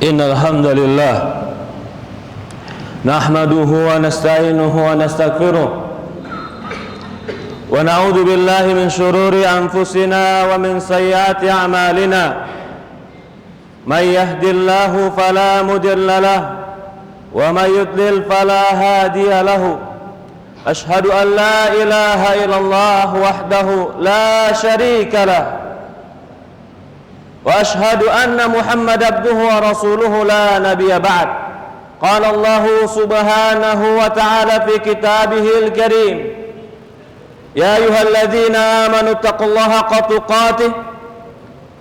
Innal hamdalillah nahmaduhu wa nasta'inuhu wa nastaghfiruh wa na'udzu billahi min shururi anfusina wa min sayyiati a'malina may yahdihillahu fala mudilla lahu wa may yudlil fala hadiya lahu ashhadu an la ilaha illallah wahdahu la syarika lahu وأشهد أن محمد عبده ورسوله لا نبي بعد قال الله سبحانه وتعالى في كتابه الكريم يا أيها الذين آمنوا اتقوا الله حق تقاته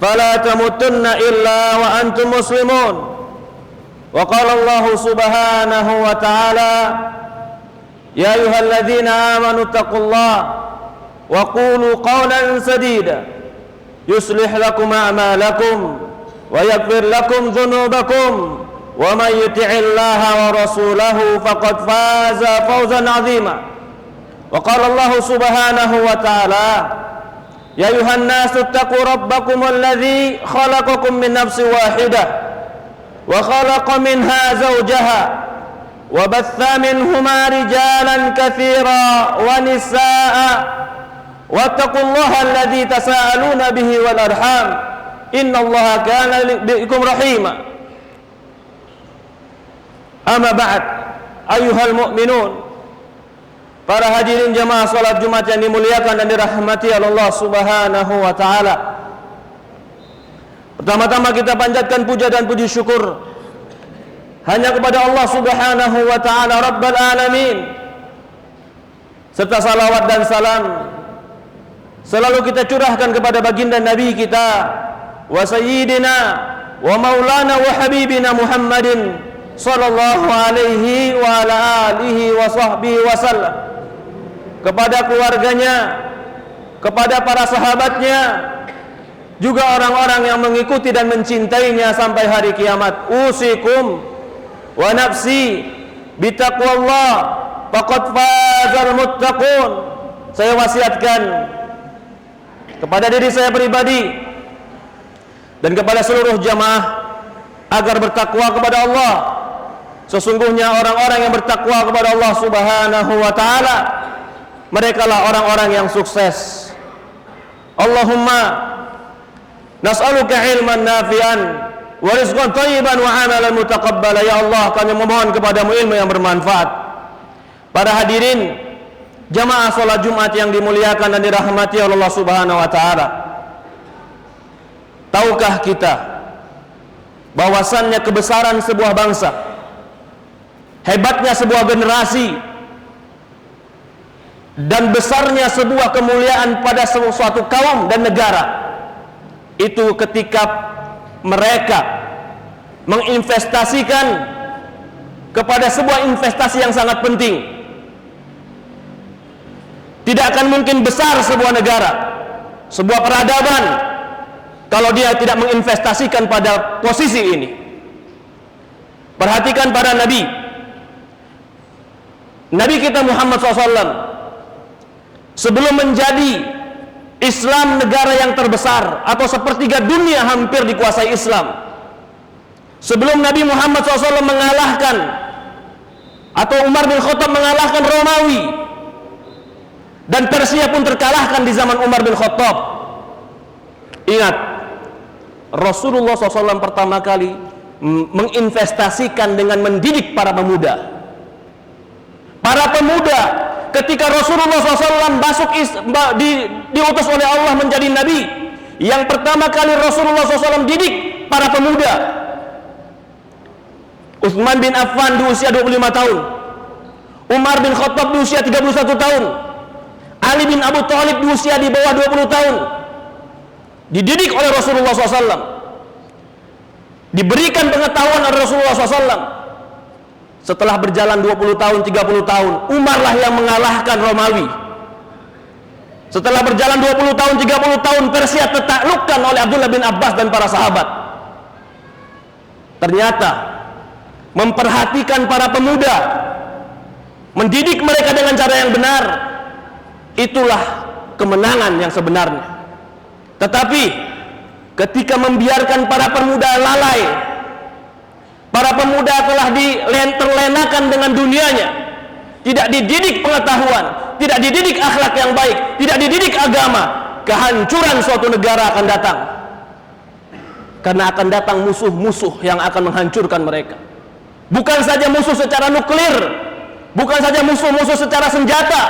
فلا تموتن إلا وأنتم مسلمون وقال الله سبحانه وتعالى يا أيها الذين آمنوا اتقوا الله وقولوا قولا سديدا يصلح لكم أعمالكم ويغفر لكم ذنوبكم ومن يطع الله ورسوله فقد فاز فوزا عظيما وقال الله سبحانه وتعالى يا أيها الناس اتقوا ربكم الذي خلقكم من نفس واحدة وخلق منها زوجها وبث منهما رجالا كثيرا ونساء واتقوا الله الذي تساءلون به والأرحام إن الله كان بكم رحيما أما بعد أيها المؤمنون. Para hadirin jamaah salat Jumat yang dimuliakan dan dirahmati Allah Subhanahu wa taala. Pertama-tama kita panjatkan puja dan puji syukur hanya kepada Allah Subhanahu wa taala Rabbul alamin. Serta salawat dan salam selalu kita curahkan kepada baginda Nabi kita wa sayyidina wa maulana wa habibina Muhammadin sallallahu alaihi wa ala alihi wa sahbihi wasallam, kepada keluarganya, kepada para sahabatnya, juga orang-orang yang mengikuti dan mencintainya sampai hari kiamat. Usikum wa nafsi bitaqwallah faqad fazal muttaqun. Saya wasiatkan kepada diri saya pribadi dan kepada seluruh jamaah agar bertakwa kepada Allah. Sesungguhnya orang-orang yang bertakwa kepada Allah Subhanahu wa taala, merekalah orang-orang yang sukses. Allahumma nas'aluka ilman nafi'an wa rizqan thayyiban wa amalan mutaqabbala. Ya Allah, kami memohon kepadamu ilmu yang bermanfaat. Para hadirin jamaah salat Jumat yang dimuliakan dan dirahmati Allah Subhanahu wa taala. Tahukah kita bahwasannya kebesaran sebuah bangsa, hebatnya sebuah generasi, dan besarnya sebuah kemuliaan pada suatu kaum dan negara itu ketika mereka menginvestasikan kepada sebuah investasi yang sangat penting. Tidak akan mungkin besar sebuah negara, sebuah peradaban, kalau dia tidak menginvestasikan pada posisi ini. Perhatikan para nabi. Nabi kita Muhammad SAW sebelum menjadi Islam negara yang terbesar atau sepertiga dunia hampir dikuasai Islam, sebelum Nabi Muhammad SAW mengalahkan atau Umar bin Khattab mengalahkan Romawi, dan Persia pun terkalahkan di zaman Umar bin Khattab. Ingat, Rasulullah SAW pertama kali menginvestasikan dengan mendidik para pemuda. Para pemuda, ketika Rasulullah SAW diutus oleh Allah menjadi Nabi, yang pertama kali Rasulullah SAW didik para pemuda. Utsman bin Affan di usia 25 tahun, Umar bin Khattab di usia 31 tahun, Ali bin Abu Thalib di usia di bawah 20 tahun, dididik oleh Rasulullah SAW, diberikan pengetahuan oleh Rasulullah SAW. Setelah berjalan 20 tahun, 30 tahun, Umarlah yang mengalahkan Romawi. Setelah berjalan 20 tahun, 30 tahun, Persia tertaklukkan oleh Abdullah bin Abbas dan para sahabat. Ternyata memperhatikan para pemuda, mendidik mereka dengan cara yang benar, itulah kemenangan yang sebenarnya. Tetapi ketika membiarkan para pemuda lalai, Para pemuda telah terlenakan dengan dunianya, tidak dididik pengetahuan, tidak dididik akhlak yang baik, tidak dididik agama. Kehancuran suatu negara akan datang, karena akan datang musuh-musuh yang akan menghancurkan mereka. Bukan saja musuh secara nuklir, bukan saja musuh-musuh secara senjata,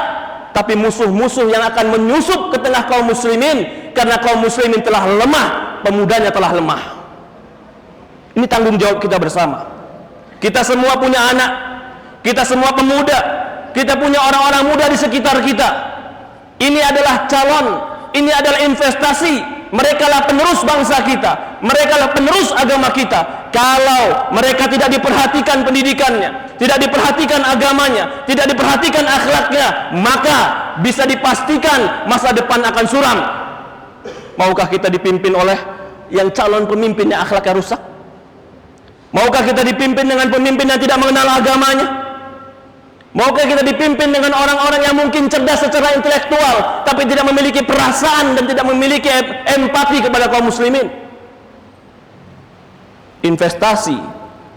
tapi musuh-musuh yang akan menyusup ke tengah kaum muslimin, karena kaum muslimin telah lemah, pemudanya telah lemah. Ini tanggung jawab kita bersama. Kita semua punya anak, kita semua pemuda, kita punya orang-orang muda di sekitar kita. Ini adalah calon, ini adalah investasi. Mereka lah penerus bangsa kita, mereka lah penerus agama kita. Kalau mereka tidak diperhatikan pendidikannya, tidak diperhatikan agamanya, tidak diperhatikan akhlaknya, maka bisa dipastikan masa depan akan suram. Maukah kita dipimpin oleh yang calon pemimpinnya akhlaknya rusak? Maukah kita dipimpin dengan pemimpin yang tidak mengenal agamanya? Maukah kita dipimpin dengan orang-orang yang mungkin cerdas secara intelektual, tapi tidak memiliki perasaan dan tidak memiliki empati kepada kaum muslimin? Investasi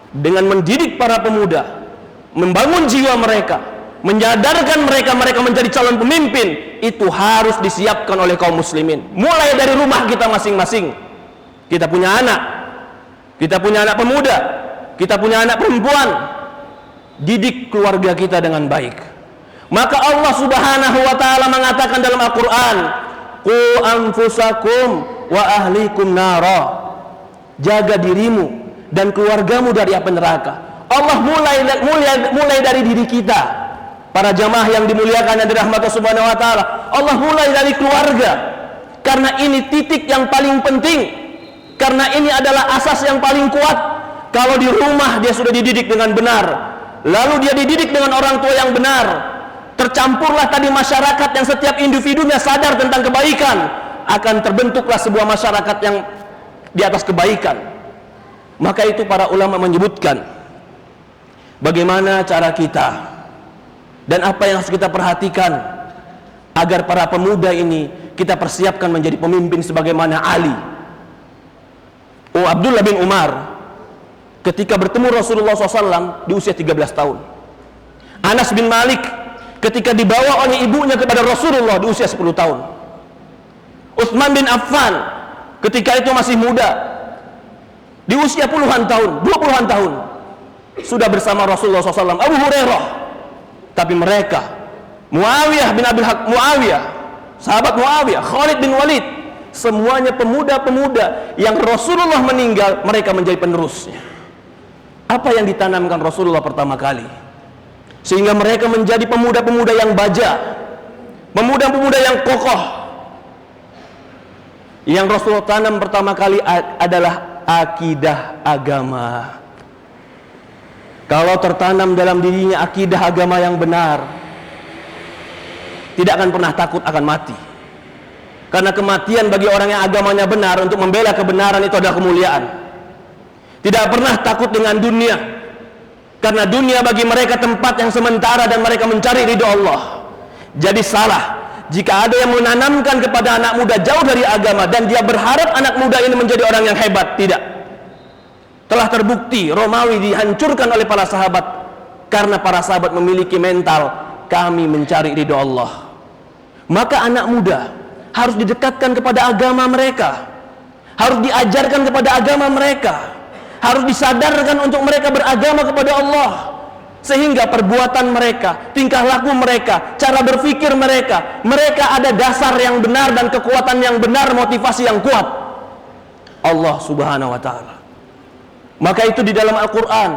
dengan mendidik para pemuda, membangun jiwa mereka, menyadarkan mereka menjadi calon pemimpin, itu harus disiapkan oleh kaum muslimin. Mulai dari rumah kita masing-masing. Kita punya anak, kita punya anak pemuda, kita punya anak perempuan. Didik keluarga kita dengan baik. Maka Allah Subhanahu wa ta'ala mengatakan dalam Al-Quran, qu anfusakum wa ahlikum nara. Jaga dirimu dan keluargamu dari api neraka. Allah mulai dari diri kita. Para jamaah yang dimuliakan dan dirahmati Subhanahu wa ta'ala, Allah mulai dari keluarga, karena ini titik yang paling penting, karena ini adalah asas yang paling kuat. Kalau di rumah dia sudah dididik dengan benar, lalu dia dididik dengan orang tua yang benar, tercampurlah tadi masyarakat yang setiap individunya sadar tentang kebaikan, akan terbentuklah sebuah masyarakat yang di atas kebaikan. Maka itu para ulama menyebutkan bagaimana cara kita dan apa yang harus kita perhatikan agar para pemuda ini kita persiapkan menjadi pemimpin sebagaimana Ali. Abdullah bin Umar ketika bertemu Rasulullah SAW di usia 13 tahun. Anas bin Malik ketika dibawa oleh ibunya kepada Rasulullah di usia 10 tahun. Utsman bin Affan ketika itu masih muda, di usia puluhan tahun, 20-an tahun, sudah bersama Rasulullah SAW. Abu Hurairah, tapi mereka, Muawiyah bin Muawiyah, sahabat Muawiyah, Khalid bin Walid, semuanya pemuda-pemuda yang Rasulullah meninggal, mereka menjadi penerusnya. Apa yang ditanamkan Rasulullah pertama kali sehingga mereka menjadi pemuda-pemuda yang baja, pemuda-pemuda yang kokoh? Yang Rasulullah tanam pertama kali adalah akidah agama. Kalau tertanam dalam dirinya akidah agama yang benar, tidak akan pernah takut akan mati. Karena kematian bagi orang yang agamanya benar untuk membela kebenaran itu adalah kemuliaan. Tidak pernah takut dengan dunia, karena dunia bagi mereka tempat yang sementara dan mereka mencari ridho Allah. Jadi salah jika ada yang menanamkan kepada anak muda jauh dari agama dan dia berharap anak muda ini menjadi orang yang hebat. Tidak. Telah terbukti Romawi dihancurkan oleh para sahabat karena para sahabat memiliki mental kami mencari ridho Allah. Maka anak muda harus didekatkan kepada agama mereka, harus diajarkan kepada agama mereka, harus disadarkan untuk mereka beragama kepada Allah, sehingga perbuatan mereka, tingkah laku mereka, cara berpikir mereka ada dasar yang benar dan kekuatan yang benar, motivasi yang kuat Allah Subhanahu wa ta'ala. Maka itu di dalam Al-Quran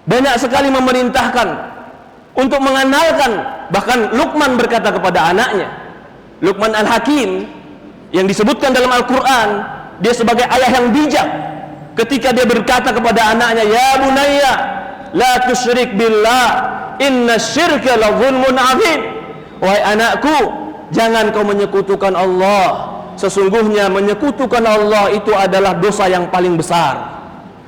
banyak sekali memerintahkan untuk mengenalkan. Bahkan Luqman berkata kepada anaknya, Luqman Al-Hakim yang disebutkan dalam Al-Quran, dia sebagai ayah yang bijak, ketika dia berkata kepada anaknya, ya bunayya la tusyrik billah inna syirka la zulmun azim. Wahai anakku, jangan kau menyekutukan Allah, sesungguhnya menyekutukan Allah itu adalah dosa yang paling besar.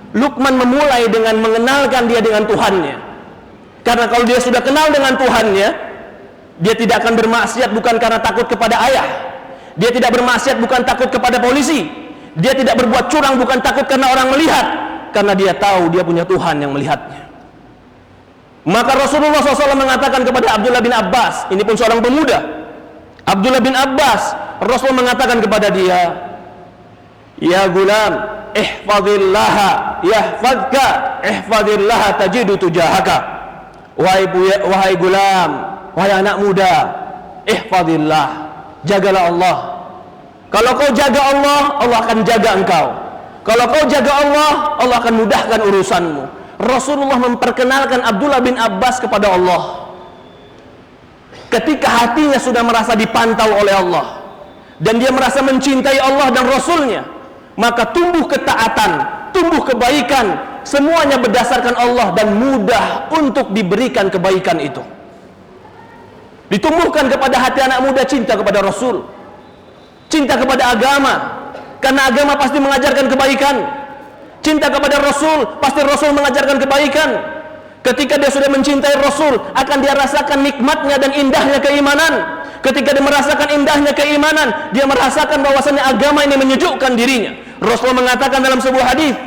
Luqman memulai dengan mengenalkan dia dengan Tuhannya, karena kalau dia sudah kenal dengan Tuhannya, dia tidak akan bermaksiat bukan karena takut kepada ayah, dia tidak bermaksiat bukan takut kepada polisi, dia tidak berbuat curang bukan takut karena orang melihat, karena dia tahu dia punya Tuhan yang melihatnya. Maka Rasulullah SAW mengatakan kepada Abdullah bin Abbas, ini pun seorang pemuda, Abdullah bin Abbas, Rasul mengatakan kepada dia, ya gulam, ihfazillaha yahfazka, ihfazillaha tajidu tujahaka. Wahai gulam, wahai anak muda, ihfazillah, jagalah Allah. Kalau kau jaga Allah, Allah akan jaga engkau. Kalau kau jaga Allah, Allah akan mudahkan urusanmu. Rasulullah memperkenalkan Abdullah bin Abbas kepada Allah ketika hatinya sudah merasa dipantau oleh Allah dan dia merasa mencintai Allah dan Rasulnya, maka tumbuh ketaatan, tumbuh kebaikan, semuanya berdasarkan Allah dan mudah untuk diberikan kebaikan itu. Ditumbuhkan kepada hati anak muda cinta kepada Rasul, cinta kepada agama, karena agama pasti mengajarkan kebaikan. Cinta kepada Rasul, pasti Rasul mengajarkan kebaikan. Ketika dia sudah mencintai Rasul, akan dia rasakan nikmatnya dan indahnya keimanan. Ketika dia merasakan indahnya keimanan, dia merasakan bahwasannya agama ini menyejukkan dirinya. Rasul mengatakan dalam sebuah hadis,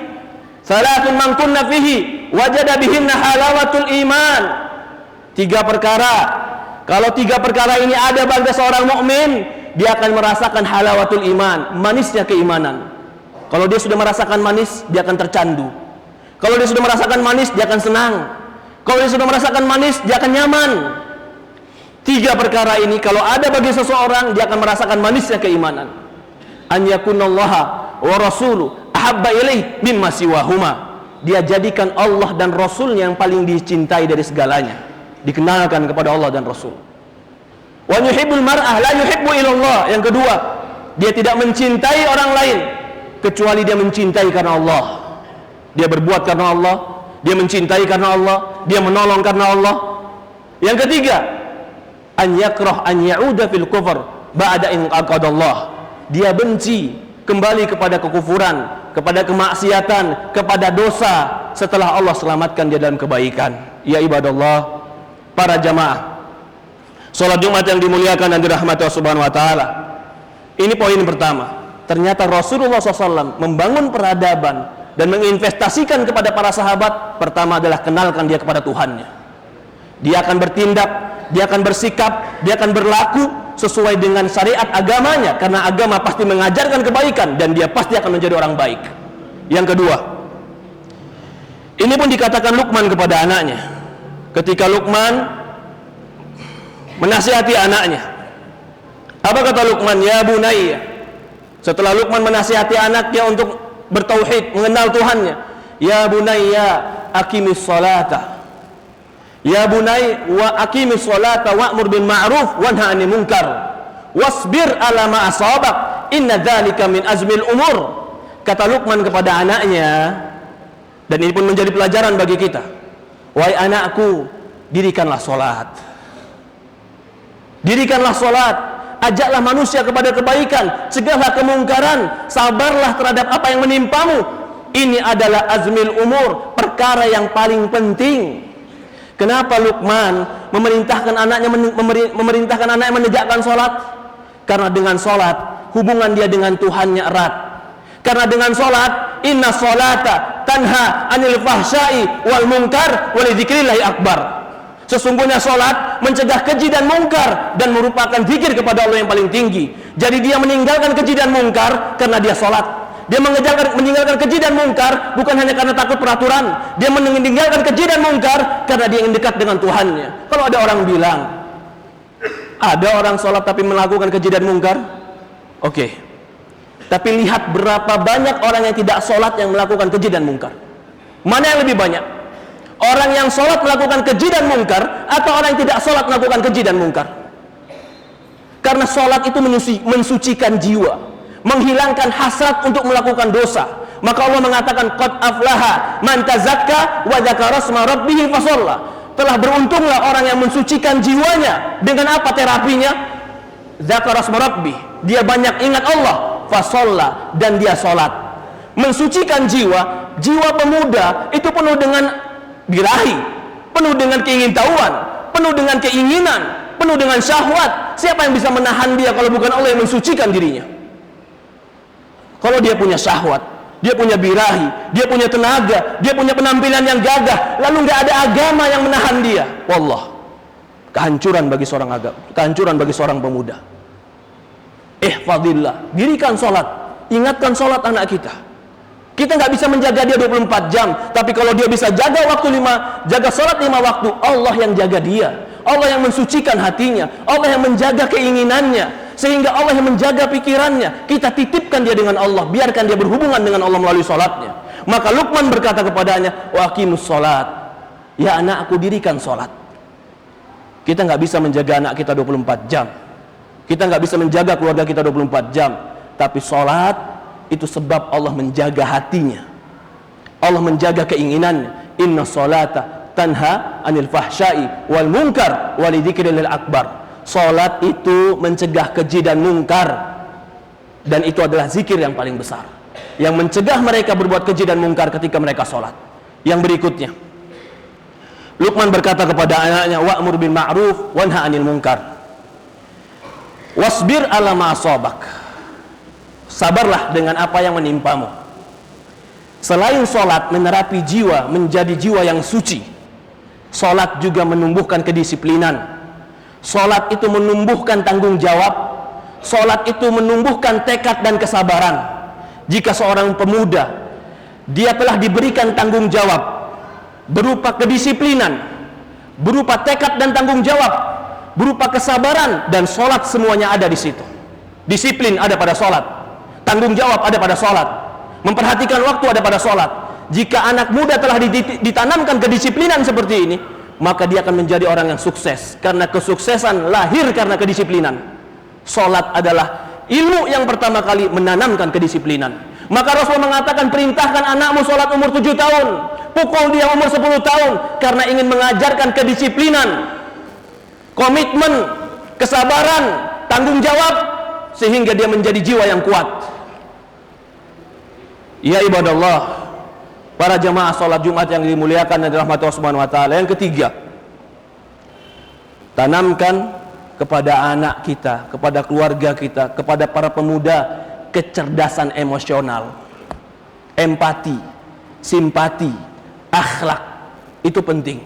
salatun man kunna fihi wajada bihinna halawatul iman. 3 perkara, kalau 3 perkara ini ada pada seorang mukmin, dia akan merasakan halawatul iman, manisnya keimanan. Kalau dia sudah merasakan manis, dia akan tercandu. Kalau dia sudah merasakan manis, dia akan senang. Kalau dia sudah merasakan manis, dia akan nyaman. 3 perkara ini kalau ada bagi seseorang, dia akan merasakan manisnya keimanan. An yakunallaha wa rasuluhu ahabba ilaih mimma siwahuma. Dia jadikan Allah dan Rasulnya yang paling dicintai dari segalanya. Dikenalkan kepada Allah dan Rasul. Wa yuhibbul mar'ah la yuhibbu illallah. Yang kedua, dia tidak mencintai orang lain kecuali dia mencintai karena Allah. Dia berbuat karena Allah, dia mencintai karena Allah, dia menolong karena Allah. Yang ketiga, an yakrah an ya'uda fil kufr ba'da in aqadallah. Dia benci kembali kepada kekufuran, kepada kemaksiatan, kepada dosa setelah Allah selamatkan dia dalam kebaikan. Ya ibadallah, para jamaah salat Jumat yang dimuliakan dan dirahmati Allah Subhanahu wa taala. Ini poin pertama. Ternyata Rasulullah SAW membangun peradaban dan menginvestasikan kepada para sahabat. Pertama adalah kenalkan dia kepada Tuhannya. Dia akan bertindak, dia akan bersikap, dia akan berlaku sesuai dengan syariat agamanya, karena agama pasti mengajarkan kebaikan dan dia pasti akan menjadi orang baik. Yang kedua, ini pun dikatakan Luqman kepada anaknya ketika Luqman menasihati anaknya. Apa kata Luqman? Ya bunayya. Setelah Luqman menasihati anaknya untuk bertauhid, mengenal Tuhannya, ya bunayya aqimis salata, ya bunay wa aqimis salata wa'mur bil ma'ruf wanha 'anil munkar wasbir 'ala ma asabak inna dzalika min azmil umur. Kata Luqman kepada anaknya, dan ini pun menjadi pelajaran bagi kita, wahai anakku, dirikanlah salat, dirikanlah salat, ajaklah manusia kepada kebaikan, cegahlah kemungkaran, sabarlah terhadap apa yang menimpamu. Ini adalah azmil umur, perkara yang paling penting. Kenapa Luqman memerintahkan anaknya menegakkan salat? Karena dengan salat hubungan dia dengan Tuhannya erat. Karena dengan salat, inna salata tanha 'anil fahsya'i wal munkar wa li dzikrillahi akbar. Sesungguhnya salat mencegah keji dan mungkar dan merupakan zikir kepada Allah yang paling tinggi. Jadi dia meninggalkan keji dan mungkar karena dia salat. Dia meninggalkan keji dan mungkar bukan hanya karena takut peraturan. Dia meninggalkan keji dan mungkar karena dia ingin dekat dengan Tuhannya. Kalau ada orang bilang, ada orang salat tapi melakukan keji dan mungkar, oke. Tapi lihat berapa banyak orang yang tidak salat yang melakukan keji dan mungkar. Mana yang lebih banyak? Orang yang sholat melakukan keji dan mungkar, atau orang yang tidak sholat melakukan keji dan mungkar? Karena sholat itu mensucikan jiwa, menghilangkan hasrat untuk melakukan dosa. Maka Allah mengatakan, qad aflaha man tazakka wa dzakara asma rabbih fasalla. Telah beruntunglah orang yang mensucikan jiwanya. Dengan apa terapinya? Dzakara asma rabbih, dia banyak ingat Allah, fasalla, dan dia sholat. Mensucikan jiwa. Jiwa pemuda itu penuh dengan birahi, penuh dengan keingintahuan, penuh dengan keinginan, penuh dengan syahwat. Siapa yang bisa menahan dia kalau bukan Allah yang mensucikan dirinya? Kalau dia punya syahwat, dia punya birahi, dia punya tenaga, dia punya penampilan yang gagah, lalu nggak ada agama yang menahan dia. Wallah, kehancuran bagi seorang agama, kehancuran bagi seorang pemuda. Ihfadillah, dirikan sholat, ingatkan sholat anak kita. Kita nggak bisa menjaga dia 24 jam, tapi kalau dia bisa jaga waktu 5, jaga sholat 5 waktu, Allah yang jaga dia. Allah yang mensucikan hatinya, Allah yang menjaga keinginannya, sehingga Allah yang menjaga pikirannya. Kita titipkan dia dengan Allah, biarkan dia berhubungan dengan Allah melalui sholatnya. Maka Luqman berkata kepadanya, wa aqimus sholat, ya anakku, dirikan sholat. Kita nggak bisa menjaga anak kita 24 jam, kita nggak bisa menjaga keluarga kita 24 jam, tapi sholat itu sebab Allah menjaga hatinya, Allah menjaga keinginannya. Inna sholata tanha anil fahsyai wal munkar walidzikril akbar. Salat itu mencegah keji dan mungkar, dan itu adalah zikir yang paling besar yang mencegah mereka berbuat keji dan mungkar ketika mereka salat. Yang berikutnya, Luqman berkata kepada anaknya, wa'mur bil ma'ruf wanha 'anil munkar wasbir ala ma asabak. Sabarlah dengan apa yang menimpamu. Selain salat menerapi jiwa menjadi jiwa yang suci, salat juga menumbuhkan kedisiplinan. Salat itu menumbuhkan tanggung jawab. Salat itu menumbuhkan tekad dan kesabaran. Jika seorang pemuda dia telah diberikan tanggung jawab berupa kedisiplinan, berupa tekad dan tanggung jawab, berupa kesabaran, dan salat semuanya ada di situ. Disiplin ada pada salat, tanggung jawab ada pada salat, memperhatikan waktu ada pada salat. Jika anak muda telah ditanamkan kedisiplinan seperti ini, maka dia akan menjadi orang yang sukses, karena kesuksesan lahir karena kedisiplinan. Salat adalah ilmu yang pertama kali menanamkan kedisiplinan. Maka Rasul mengatakan, perintahkan anakmu salat umur 7 tahun, pukul dia umur 10 tahun, karena ingin mengajarkan kedisiplinan, komitmen, kesabaran, tanggung jawab, sehingga dia menjadi jiwa yang kuat. Ya ibadallah, para jamaah salat Jumat yang dimuliakan dan dirahmati Allah Subhanahu wa taala. Yang ketiga, tanamkan kepada anak kita, kepada keluarga kita, kepada para pemuda kecerdasan emosional, empati, simpati, akhlak. Itu penting.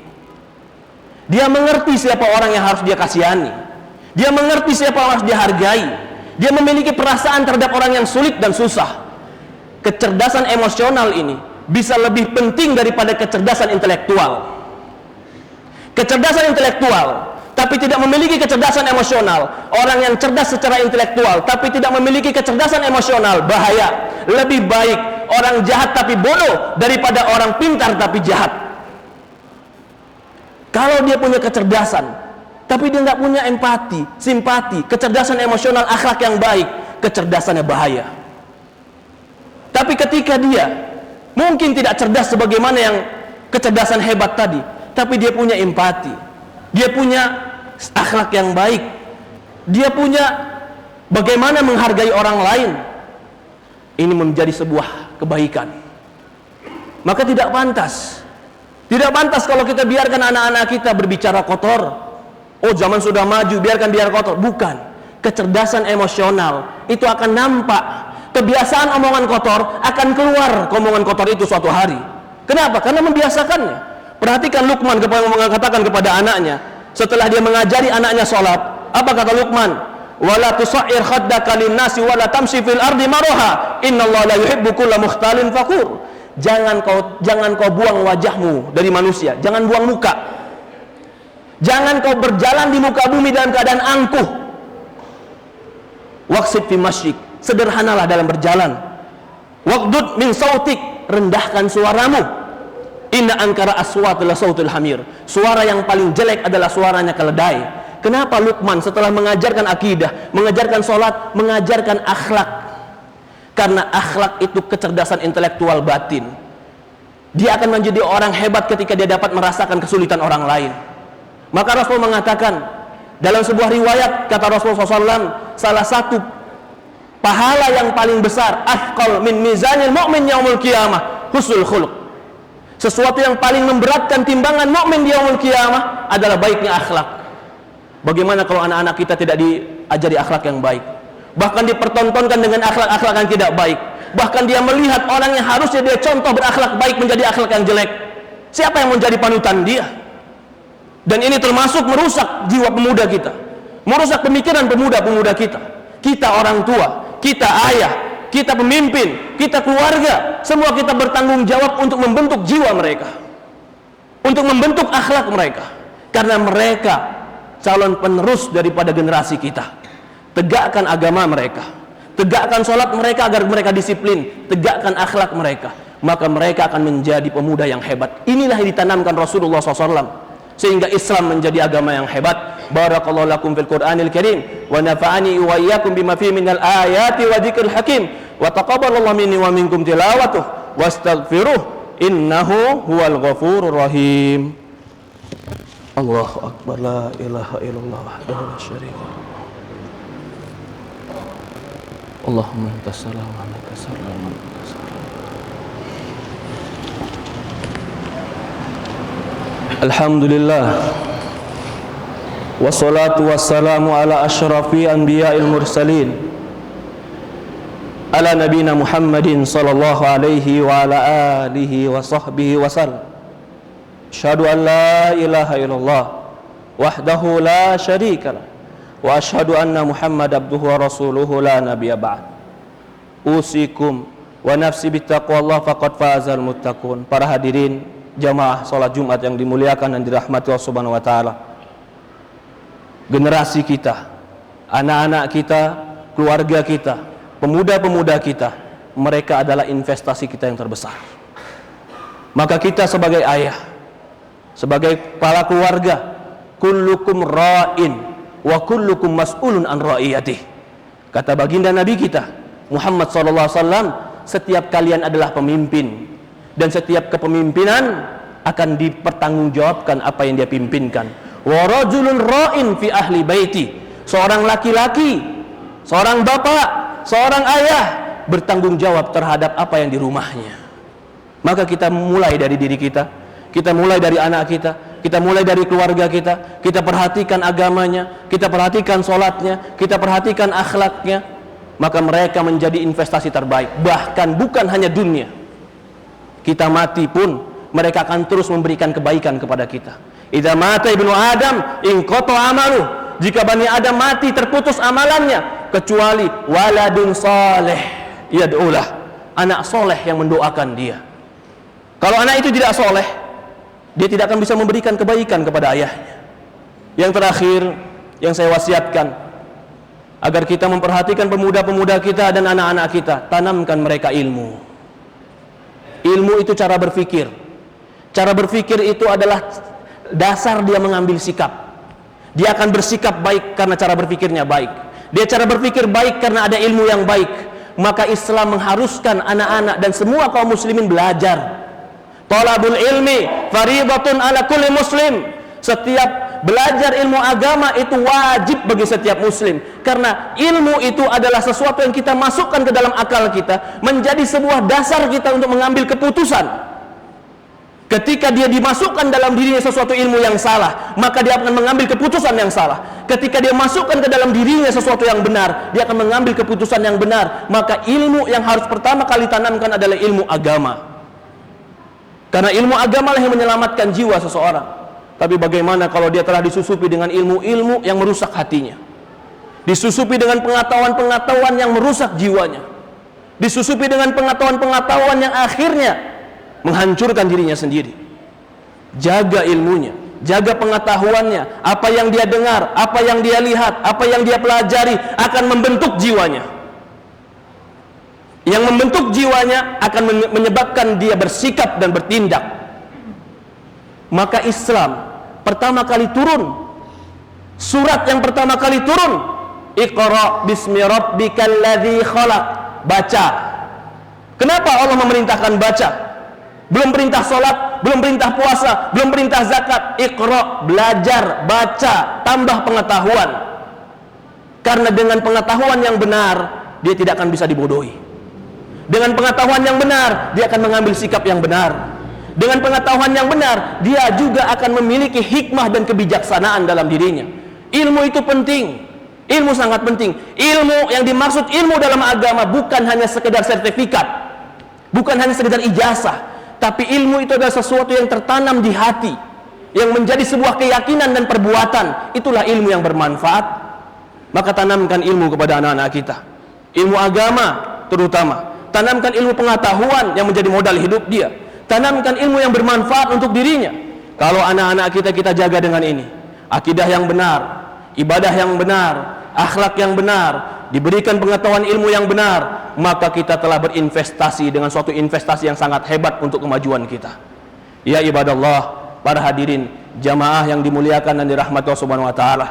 Dia mengerti siapa orang yang harus dia kasihani, dia mengerti siapa yang harus dia hargai, dia memiliki perasaan terhadap orang yang sulit dan susah. Kecerdasan emosional ini bisa lebih penting daripada kecerdasan intelektual. Kecerdasan intelektual tapi tidak memiliki kecerdasan emosional, orang yang cerdas secara intelektual tapi tidak memiliki kecerdasan emosional, bahaya. Lebih baik orang jahat tapi bodoh daripada orang pintar tapi jahat. Kalau dia punya kecerdasan tapi dia nggak punya empati, simpati, kecerdasan emosional, akhlak yang baik, kecerdasannya bahaya. Tapi ketika dia mungkin tidak cerdas sebagaimana yang kecerdasan hebat tadi, tapi dia punya empati, dia punya akhlak yang baik, dia punya bagaimana menghargai orang lain, ini menjadi sebuah kebaikan. Maka tidak pantas kalau kita biarkan anak-anak kita berbicara kotor. Oh, zaman sudah maju, biarkan biar kotor. Bukan. Kecerdasan emosional itu akan nampak. Kebiasaan omongan kotor akan keluar omongan kotor itu suatu hari. Kenapa? Karena membiasakannya. Perhatikan Luqman mengatakan kepada anaknya setelah dia mengajari anaknya sholat. Apa kata Luqman? Wala tusair khaddaka linnasi wala tamshi fil ardi maraha innallaha la yuhibbu kulla mukhtalin fakhur. Jangan kau buang wajahmu dari manusia, jangan buang muka. Jangan kau berjalan di muka bumi dalam keadaan angkuh. Waqsid fi masyik, sederhanalah dalam berjalan. Waqdud min sautik, rendahkan suaramu. Inna ankara aswat la sautul hamir. Suara yang paling jelek adalah suaranya keledai. Kenapa Luqman setelah mengajarkan akidah, mengajarkan sholat, mengajarkan akhlak? Karena akhlak itu kecerdasan intelektual batin. Dia akan menjadi orang hebat ketika dia dapat merasakan kesulitan orang lain. Maka Rasul mengatakan dalam sebuah riwayat, kata Rasulullah SAW, salah satu pahala yang paling besar, athqal min mizanil mu'min yaumul qiyamah husnul khuluq. Sesuatu yang paling memberatkan timbangan mukmin di yaumul qiyamah adalah baiknya akhlak. Bagaimana kalau anak-anak kita tidak diajari akhlak yang baik, bahkan dipertontonkan dengan akhlak-akhlak yang tidak baik, Bahkan dia melihat orang yang harusnya dia contoh berakhlak baik menjadi akhlak yang jelek. Siapa yang menjadi panutan dia? Dan ini termasuk merusak jiwa pemuda kita, merusak pemikiran pemuda-pemuda kita. Kita orang tua, kita ayah, kita pemimpin, kita keluarga, semua kita bertanggung jawab untuk membentuk jiwa mereka, untuk membentuk akhlak mereka. Karena mereka calon penerus daripada generasi kita. Tegakkan agama mereka, tegakkan sholat mereka agar mereka disiplin, tegakkan akhlak mereka, maka mereka akan menjadi pemuda yang hebat. Inilah yang ditanamkan Rasulullah SAW, sehingga Islam menjadi agama yang hebat. Barakallahu lakum fil Qur'anil Karim wa nafa'ani wa iyyakum bima fihi minal ayati wa dzikril hakim wa taqabbalallahu minni wa minkum tilawatuh wastaghfiruh innahu huwal ghafurur rahim. Allahu akbar, la ilaha illallah wahdahu la syarika lahu. Allahumma antas salam wa minkas salam. Alhamdulillah wassalatu wassalamu ala asyrafil anbiya'il mursalin ala nabina Muhammadin sallallahu alaihi wa ala alihi wa sahbihi wa sallam. Asyhadu an la ilaha illallah wahdahu la syarika lah wa asyhadu anna Muhammad abduhu wa rasuluhu la nabiyya ba'd. Usikum wa nafsi bittaqwallah faqad fazal muttaqun. Para hadirin jamaah salat Jumat yang dimuliakan dan dirahmati Allah Subhanahu wa taala. Generasi kita, anak-anak kita, keluarga kita, pemuda-pemuda kita, mereka adalah investasi kita yang terbesar. Maka kita sebagai ayah, sebagai kepala keluarga, kullukum ra'in wa kullukum mas'ulun an ra'iyatih. Kata baginda Nabi kita Muhammad SAW, setiap kalian adalah pemimpin, dan setiap kepemimpinan akan dipertanggungjawabkan apa yang dia pimpinkan. Wa rajulun ra'in fi ahli baiti. Seorang laki-laki, seorang bapak, seorang ayah bertanggung jawab terhadap apa yang di rumahnya. Maka kita mulai dari diri kita, kita mulai dari anak kita mulai dari keluarga kita perhatikan agamanya, kita perhatikan sholatnya, kita perhatikan akhlaknya, maka mereka menjadi investasi terbaik. Bahkan bukan hanya dunia, kita mati pun mereka akan terus memberikan kebaikan kepada kita. Idza mata ibnu Adam inqata amalu. Jika Bani Adam mati terputus amalannya, kecuali waladun saleh yad'ulah, anak soleh yang mendoakan dia. Kalau anak itu tidak soleh, dia tidak akan bisa memberikan kebaikan kepada ayahnya. Yang terakhir yang saya wasiatkan, agar kita memperhatikan pemuda-pemuda kita dan anak-anak kita, tanamkan mereka ilmu. Ilmu itu cara berpikir. Cara berpikir itu adalah dasar dia mengambil sikap. Dia akan bersikap baik karena cara berpikirnya baik. Dia cara berpikir baik karena ada ilmu yang baik. Maka Islam mengharuskan anak-anak dan semua kaum muslimin belajar. Talabul ilmi faridatun ala kulli muslim. Setiap belajar ilmu agama itu wajib bagi setiap muslim, karena ilmu itu adalah sesuatu yang kita masukkan ke dalam akal kita, menjadi sebuah dasar kita untuk mengambil keputusan. Ketika dia dimasukkan dalam dirinya sesuatu ilmu yang salah, maka dia akan mengambil keputusan yang salah. Ketika dia masukkan ke dalam dirinya sesuatu yang benar, dia akan mengambil keputusan yang benar. Maka ilmu yang harus pertama kali tanamkan adalah ilmu agama, karena ilmu agama lah yang menyelamatkan jiwa seseorang. Tapi bagaimana kalau dia telah disusupi dengan ilmu-ilmu yang merusak hatinya, disusupi dengan pengetahuan-pengetahuan yang merusak jiwanya, disusupi dengan pengetahuan-pengetahuan yang akhirnya menghancurkan dirinya sendiri. Jaga ilmunya, jaga pengetahuannya. Apa yang dia dengar, apa yang dia lihat, apa yang dia pelajari akan membentuk jiwanya. Yang membentuk jiwanya akan menyebabkan dia bersikap dan bertindak. Maka Islam pertama kali turun, surat yang pertama kali turun, Iqra bismi rabbikal ladzi khalaq. Baca. Kenapa Allah memerintahkan baca? Belum perintah sholat, belum perintah puasa, belum perintah zakat. Iqra, belajar, baca, tambah pengetahuan. Karena dengan pengetahuan yang benar, dia tidak akan bisa dibodohi. Dengan pengetahuan yang benar, dia akan mengambil sikap yang benar. Dengan pengetahuan yang benar, dia juga akan memiliki hikmah dan kebijaksanaan dalam dirinya. Ilmu itu penting. Ilmu sangat penting. Ilmu yang dimaksud ilmu dalam agama bukan hanya sekedar sertifikat, bukan hanya sekedar ijazah, tapi ilmu itu adalah sesuatu yang tertanam di hati, yang menjadi sebuah keyakinan dan perbuatan. Itulah ilmu yang bermanfaat. Maka tanamkan ilmu kepada anak-anak kita, ilmu agama terutama. Tanamkan ilmu pengetahuan yang menjadi modal hidup dia. Tanamkan ilmu yang bermanfaat untuk dirinya. Kalau anak-anak kita jaga dengan ini, akidah yang benar, ibadah yang benar, akhlak yang benar, diberikan pengetahuan ilmu yang benar, maka kita telah berinvestasi dengan suatu investasi yang sangat hebat untuk kemajuan kita. Ya ibadallah, para hadirin jamaah yang dimuliakan dan dirahmati Allah Subhanahu wa taala.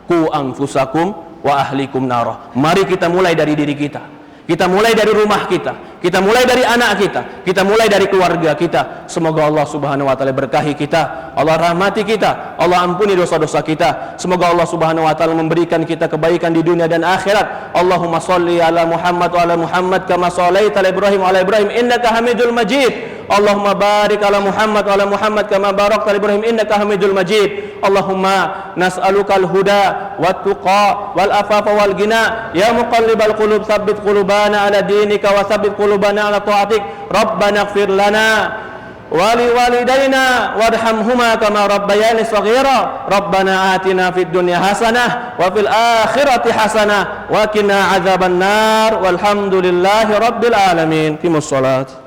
Qu anfusakum wa ahlikum nar. Mari kita mulai dari diri kita. Kita mulai dari rumah kita mulai dari anak kita mulai dari keluarga kita. Semoga Allah Subhanahu wa taala berkahi kita, Allah rahmati kita, Allah ampuni dosa-dosa kita. Semoga Allah Subhanahu wa taala memberikan kita kebaikan di dunia dan akhirat. Allahumma shalli ala Muhammad wa ala Muhammad kama shallaita ala Ibrahim wa ala Ibrahim innaka Hamidul Majid. Allahumma barik ala Muhammad wa ala Muhammad kama barakta ala Ibrahim innaka Hamidul Majid. Allahumma nas'alukal huda wat tuqa wal afafa wal ghina. Ya muqallibal qulub tsabbit qulubana ala dinika wa tsabbit qulubana ala ta'atik. Rabbana ighfir lana wa liwalidayna warhamhuma kama rabbayani shaghira. Rabbana atina fid dunya hasanah wa fil akhirati hasanah wa qina adzabannar. Walhamdulillahi rabbil alamin. Qimus shalat.